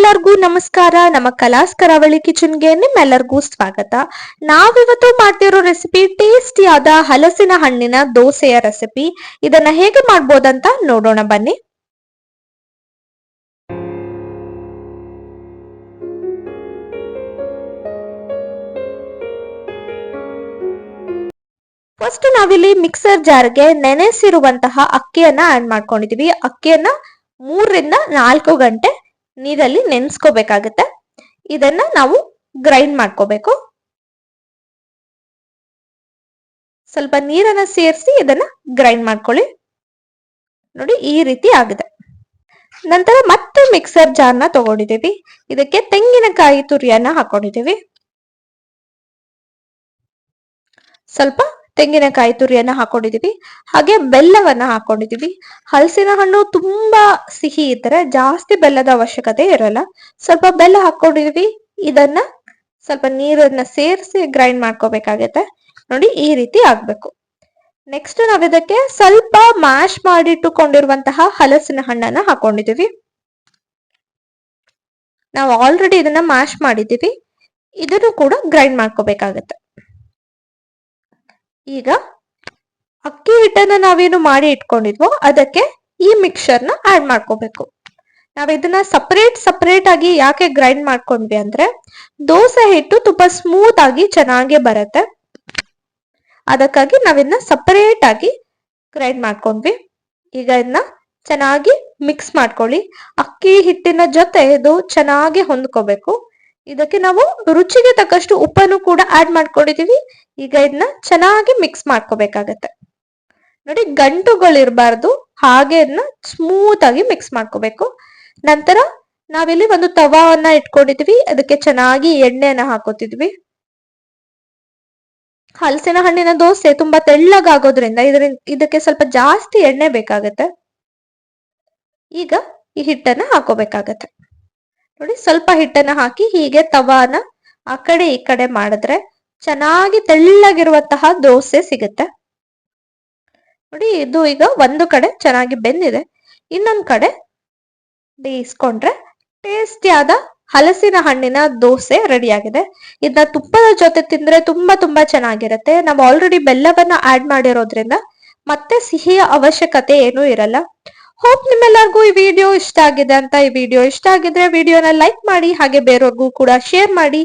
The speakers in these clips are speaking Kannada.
ಎಲ್ಲರಿಗೂ ನಮಸ್ಕಾರ. ನಮ್ಮ ಕಲಾಸ್ ಕರಾವಳಿ ಕಿಚನ್ಗೆ ನಿಮ್ಮೆಲ್ಲರಿಗೂ ಸ್ವಾಗತ. ನಾವಿವತ್ತು ಮಾಡ್ತಿರೋ ರೆಸಿಪಿ ಟೇಸ್ಟಿಯಾದ ಹಲಸಿನ ಹಣ್ಣಿನ ದೋಸೆಯ ರೆಸಿಪಿ. ಇದನ್ನ ಹೇಗೆ ಮಾಡ್ಬೋದಂತ ನೋಡೋಣ ಬನ್ನಿ. ಫಸ್ಟ್ ನಾವಿಲ್ಲಿ ಮಿಕ್ಸರ್ ಜಾರ್ಗೆ ನೆನೆಸಿರುವಂತಹ ಅಕ್ಕಿಯನ್ನ ಆಡ್ ಮಾಡ್ಕೊಂಡಿದೀವಿ. ಅಕ್ಕಿಯನ್ನ 3 ರಿಂದ 4 ಗಂಟೆ ನೀರಲ್ಲಿ ನೆನೆಸ್ಕೋಬೇಕಾಗತ್ತೆ. ಇದನ್ನ ನಾವು ಗ್ರೈಂಡ್ ಮಾಡ್ಕೋಬೇಕು. ಸ್ವಲ್ಪ ನೀರನ್ನ ಸೇರಿಸಿ ಇದನ್ನ ಗ್ರೈಂಡ್ ಮಾಡ್ಕೊಳ್ಳಿ. ನೋಡಿ ಈ ರೀತಿ ಆಗಿದೆ. ನಂತರ ಮತ್ತೆ ಮಿಕ್ಸರ್ ಜಾರ್ನ ತಗೊಂಡಿದ್ದೀವಿ. ಇದಕ್ಕೆ ತೆಂಗಿನಕಾಯಿ ತುರಿಯನ್ನ ಹಾಕೊಂಡಿದ್ದೀವಿ. ಸ್ವಲ್ಪ ತೆಂಗಿನಕಾಯಿ ತುರಿಯನ್ನ ಹಾಕೊಂಡಿದೀವಿ. ಹಾಗೆ ಬೆಲ್ಲವನ್ನ ಹಾಕೊಂಡಿದೀವಿ. ಹಲಸಿನ ಹಣ್ಣು ತುಂಬಾ ಸಿಹಿ ಇದ್ರೆ ಜಾಸ್ತಿ ಬೆಲ್ಲದ ಅವಶ್ಯಕತೆ ಇರಲ್ಲ. ಸ್ವಲ್ಪ ಬೆಲ್ಲ ಹಾಕೊಂಡಿದೀವಿ. ಇದನ್ನ ಸ್ವಲ್ಪ ನೀರನ್ನ ಸೇರಿಸಿ ಗ್ರೈಂಡ್ ಮಾಡ್ಕೋಬೇಕಾಗತ್ತೆ. ನೋಡಿ ಈ ರೀತಿ ಆಗ್ಬೇಕು. ನೆಕ್ಸ್ಟ್ ನಾವ್ ಇದಕ್ಕೆ ಸ್ವಲ್ಪ ಮ್ಯಾಶ್ ಮಾಡಿಟ್ಟುಕೊಂಡಿರುವಂತಹ ಹಲಸಿನ ಹಣ್ಣನ್ನ ಹಾಕೊಂಡಿದೀವಿ. ನಾವು ಆಲ್ರೆಡಿ ಇದನ್ನ ಮ್ಯಾಶ್ ಮಾಡಿದೀವಿ. ಇದನ್ನು ಕೂಡ ಗ್ರೈಂಡ್ ಮಾಡ್ಕೋಬೇಕಾಗತ್ತೆ. ಈಗ ಅಕ್ಕಿ ಹಿಟ್ಟನ್ನ ನಾವೇನು ಮಾಡಿ ಇಟ್ಕೊಂಡಿದ್ವೋ ಅದಕ್ಕೆ ಈ ಮಿಕ್ಸ್ಚರ್ನ ಆಡ್ ಮಾಡ್ಕೋಬೇಕು. ನಾವ್ ಇದನ್ನ ಸಪರೇಟ್ ಆಗಿ ಯಾಕೆ ಗ್ರೈಂಡ್ ಮಾಡ್ಕೊಂಡ್ವಿ ಅಂದ್ರೆ ದೋಸೆ ಹಿಟ್ಟು ತುಂಬಾ ಸ್ಮೂತ್ ಆಗಿ ಚೆನ್ನಾಗಿ ಬರುತ್ತೆ. ಅದಕ್ಕಾಗಿ ನಾವಿದನ್ನ ಸಪರೇಟ್ ಆಗಿ ಗ್ರೈಂಡ್ ಮಾಡ್ಕೊಂಡ್ವಿ. ಈಗ ಇದನ್ನ ಚೆನ್ನಾಗಿ ಮಿಕ್ಸ್ ಮಾಡ್ಕೊಳ್ಳಿ. ಅಕ್ಕಿ ಹಿಟ್ಟಿನ ಜೊತೆ ಇದು ಚೆನ್ನಾಗಿ ಹೊಂದ್ಕೋಬೇಕು. ಇದಕ್ಕೆ ನಾವು ರುಚಿಗೆ ತಕ್ಕಷ್ಟು ಉಪ್ಪನ್ನು ಕೂಡ ಆಡ್ ಮಾಡ್ಕೊಂಡಿದೀವಿ. ಈಗ ಇದನ್ನ ಚೆನ್ನಾಗಿ ಮಿಕ್ಸ್ ಮಾಡ್ಕೋಬೇಕಾಗತ್ತೆ. ನೋಡಿ ಗಂಟುಗಳಿರ್ಬಾರ್ದು, ಹಾಗೆ ಇದನ್ನ ಸ್ಮೂತ್ ಆಗಿ ಮಿಕ್ಸ್ ಮಾಡ್ಕೋಬೇಕು. ನಂತರ ನಾವಿಲ್ಲಿ ಒಂದು ತವಾವನ್ನ ಇಟ್ಕೊಂಡಿದ್ವಿ. ಅದಕ್ಕೆ ಚೆನ್ನಾಗಿ ಎಣ್ಣೆಯನ್ನ ಹಾಕೋತಿದ್ವಿ. ಹಲಸಿನ ಹಣ್ಣಿನ ದೋಸೆ ತುಂಬಾ ತೆಳ್ಳಗಾಗೋದ್ರಿಂದ ಇದಕ್ಕೆ ಸ್ವಲ್ಪ ಜಾಸ್ತಿ ಎಣ್ಣೆ ಬೇಕಾಗತ್ತೆ. ಈಗ ಈ ಹಿಟ್ಟನ್ನ ಹಾಕೋಬೇಕಾಗತ್ತೆ. ನೋಡಿ ಸ್ವಲ್ಪ ಹಿಟ್ಟನ್ನ ಹಾಕಿ ಹೀಗೆ ತವಾನ ಆ ಕಡೆ ಈ ಕಡೆ ಮಾಡಿದ್ರೆ ಚೆನ್ನಾಗಿ ತೆಳ್ಳಗಿರುವಂತಹ ದೋಸೆ ಸಿಗುತ್ತೆ. ನೋಡಿ ಇದು ಈಗ ಒಂದು ಕಡೆ ಚೆನ್ನಾಗಿ ಬೆಂದಿದೆ. ಇನ್ನೊಂದ್ ಕಡೆ ಬೇಯಿಸ್ಕೊಂಡ್ರೆ ಟೇಸ್ಟಿಯಾದ ಹಲಸಿನ ಹಣ್ಣಿನ ದೋಸೆ ರೆಡಿ ಆಗಿದೆ. ಇದನ್ನ ತುಪ್ಪದ ಜೊತೆ ತಿಂದ್ರೆ ತುಂಬಾ ಚೆನ್ನಾಗಿರುತ್ತೆ. ನಾವು ಆಲ್ರೆಡಿ ಬೆಲ್ಲವನ್ನ ಆಡ್ ಮಾಡಿರೋದ್ರಿಂದ ಮತ್ತೆ ಸಿಹಿಯ ಅವಶ್ಯಕತೆ ಏನೂ ಇರಲ್ಲ. ಹೋಪ್ ನಿಮ್ಮೆಲ್ಲರಿಗೂ ಈ ವಿಡಿಯೋ ಇಷ್ಟ ಆಗಿದೆ ಅಂತ. ಈ ವಿಡಿಯೋ ಇಷ್ಟ ಆಗಿದ್ರೆ ವಿಡಿಯೋನ ಲೈಕ್ ಮಾಡಿ, ಹಾಗೆ ಬೇರೆಯವ್ರಿಗೂ ಕೂಡ ಶೇರ್ ಮಾಡಿ,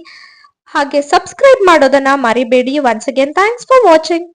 ಹಾಗೆ ಸಬ್ಸ್ಕ್ರೈಬ್ ಮಾಡೋದನ್ನ ಮರಿಬೇಡಿ. Once again thanks for watching.